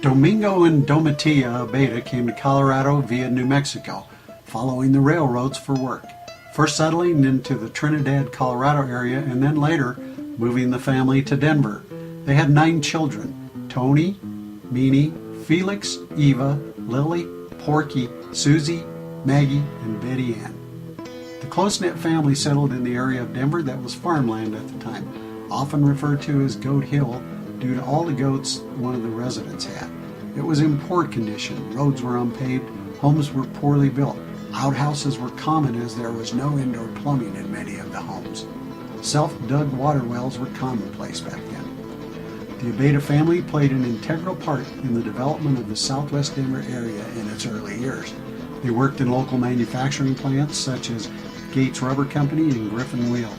Domingo and Domitilla Abeyta came to Colorado via New Mexico, following the railroads for work, first settling into the Trinidad, Colorado area and then later moving the family to Denver. They had 9 children: Tony, Meanie, Felix, Eva, Lily, Porky, Susie, Maggie, and Betty Ann. The close-knit family settled in the area of Denver that was farmland at the time, often referred to as Goat Hill due to all the goats one of the residents had. It was in poor condition. Roads were unpaved, homes were poorly built. Outhouses were common as there was no indoor plumbing in many of the homes. Self-dug water wells were commonplace back then. The Abeyta family played an integral part in the development of the southwest Denver area in its early years. They worked in local manufacturing plants such as Gates Rubber Company and Griffin Wheel,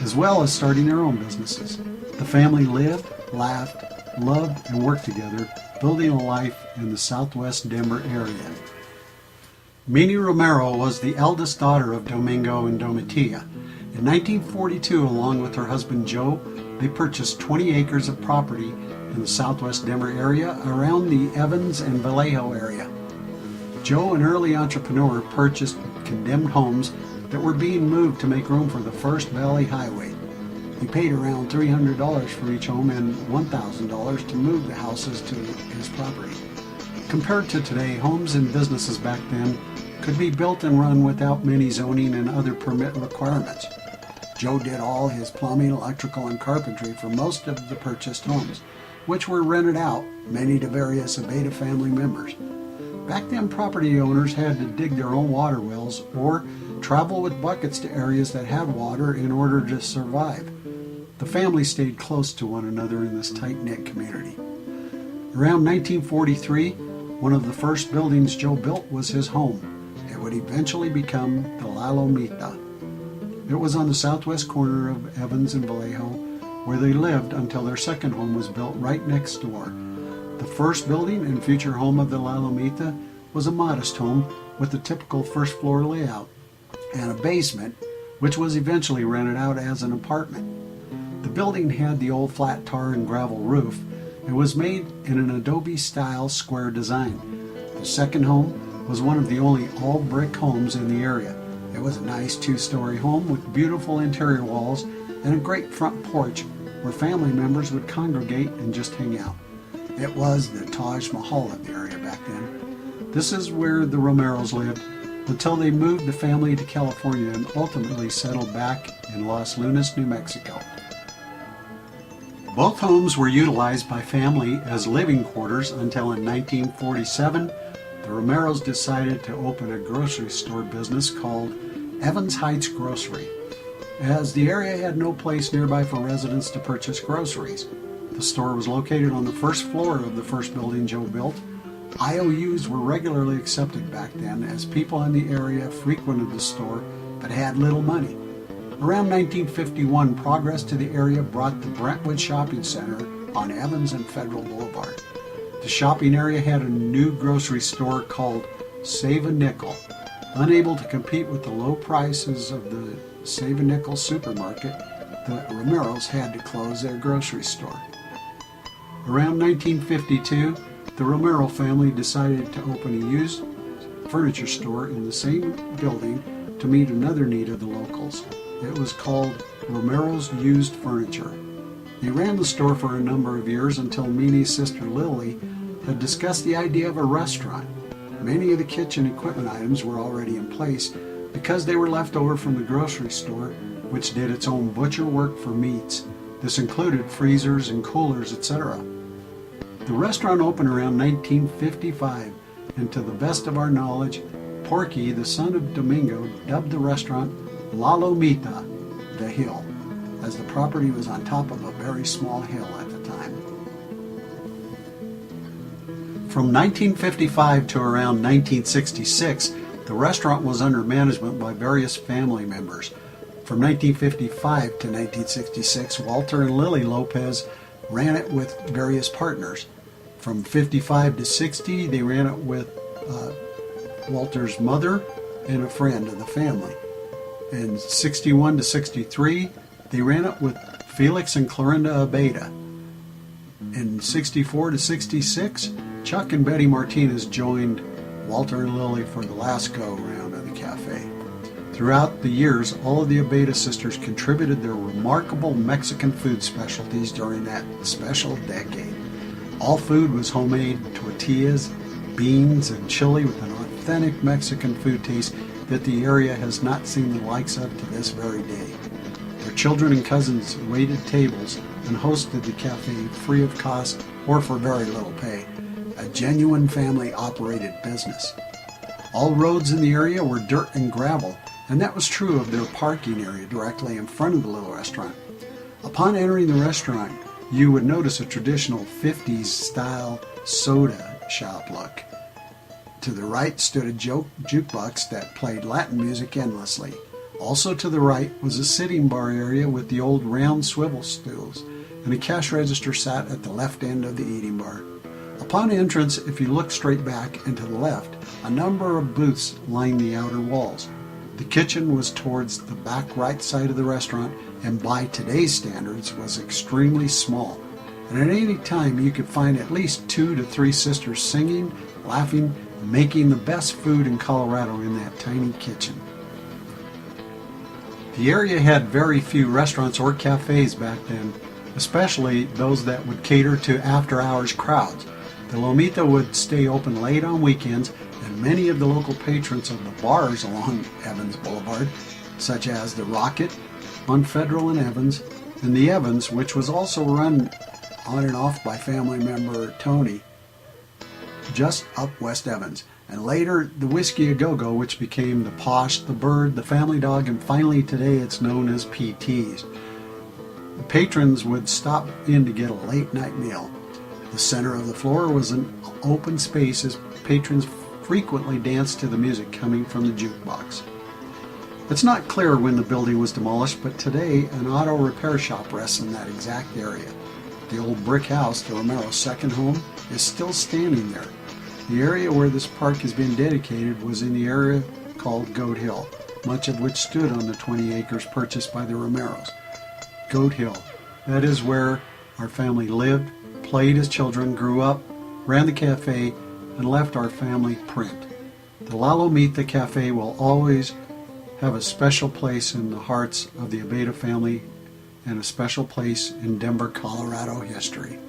as well as starting their own businesses. The family lived, laughed, loved, and worked together, building a life in the southwest Denver area. Meanie Romero was the eldest daughter of Domingo and Domitilla. In 1942, along with her husband Joe, they purchased 20 acres of property in the southwest Denver area around the Evans and Vallejo area. Joe, an early entrepreneur, purchased condemned homes that were being moved to make room for the First Valley Highway. He paid around $300 for each home and $1,000 to move the houses to his property. Compared to today, homes and businesses back then could be built and run without many zoning and other permit requirements. Joe did all his plumbing, electrical, and carpentry for most of the purchased homes, which were rented out, many to various Abeyta family members. Back then, property owners had to dig their own water wells or travel with buckets to areas that had water in order to survive. The family stayed close to one another in this tight-knit community. Around 1943, one of the first buildings Joe built was his home. It would eventually become the La Lomita. It was on the southwest corner of Evans and Vallejo, where they lived until their second home was built right next door. The first building and future home of the La Lomita was a modest home with a typical first floor layout and a basement, which was eventually rented out as an apartment. The building had the old flat tar and gravel roof and was made in an Adobe-style square design. The second home was one of the only all-brick homes in the area. It was a nice 2-story home with beautiful interior walls and a great front porch where family members would congregate and just hang out. It was the Taj Mahal of the area back then. This is where the Romeros lived until they moved the family to California and ultimately settled back in Los Lunas, New Mexico. Both homes were utilized by family as living quarters until in 1947, the Romeros decided to open a grocery store business called Evans Heights Grocery, as the area had no place nearby for residents to purchase groceries. The store was located on the first floor of the first building Joe built. IOUs were regularly accepted back then as people in the area frequented the store but had little money. Around 1951, progress to the area brought the Brentwood Shopping Center on Evans and Federal Boulevard. The shopping area had a new grocery store called Save a Nickel. Unable to compete with the low prices of the Save a Nickel supermarket, the Romeros had to close their grocery store. Around 1952, the Romero family decided to open a used furniture store in the same building to meet another need of the locals. It was called Romero's Used Furniture. They ran the store for a number of years until Meanie's sister Lily had discussed the idea of a restaurant. Many of the kitchen equipment items were already in place because they were left over from the grocery store, which did its own butcher work for meats. This included freezers and coolers, etc. The restaurant opened around 1955, and to the best of our knowledge, Porky, the son of Domingo, dubbed the restaurant La Lomita, the Hill, as the property was on top of a very small hill at the time. From 1955 to around 1966, the restaurant was under management by various family members. From 1955 to 1966, Walter and Lily Lopez ran it with various partners. From 55 to 60, they ran it with Walter's mother and a friend of the family. In 61 to 63, they ran it with Felix and Clorinda Abeyta. In 64 to 66, Chuck and Betty Martinez joined Walter and Lily for the last go-round of the cafe. Throughout the years, all of the Abeyta sisters contributed their remarkable Mexican food specialties during that special decade. All food was homemade tortillas, beans, and chili with an authentic Mexican food taste that the area has not seen the likes of to this very day. Their children and cousins waited tables and hosted the cafe free of cost or for very little pay. A genuine family-operated business. All roads in the area were dirt and gravel, and that was true of their parking area directly in front of the little restaurant. Upon entering the restaurant, you would notice a traditional 50s style soda shop look. To the right stood a jukebox that played Latin music endlessly. Also to the right was a sitting bar area with the old round swivel stools, and a cash register sat at the left end of the eating bar. Upon entrance, if you looked straight back and to the left, a number of booths lined the outer walls. The kitchen was towards the back right side of the restaurant, and by today's standards was extremely small. And at any time you could find at least 2 to 3 sisters singing, laughing, and making the best food in Colorado in that tiny kitchen. The area had very few restaurants or cafes back then, especially those that would cater to after-hours crowds. The Lomita would stay open late on weekends, and many of the local patrons of the bars along Evans Boulevard, such as the Rocket on Federal and Evans, and the Evans, which was also run on and off by family member Tony, just up West Evans, and later the Whiskey A Go-Go, which became the Posh, the Bird, the Family Dog, and finally today it's known as PT's. The patrons would stop in to get a late night meal. The center of the floor was an open space as patrons frequently danced to the music coming from the jukebox. It's not clear when the building was demolished, but today an auto repair shop rests in that exact area. The old brick house, the Romero's second home, is still standing there. The area where this park has been dedicated was in the area called Goat Hill, much of which stood on the 20 acres purchased by the Romeros. Goat Hill, that is where our family lived, played as children, grew up, ran the cafe, and left our family print. The Lomita Cafe will always have a special place in the hearts of the Abeyta family and a special place in Denver, Colorado history.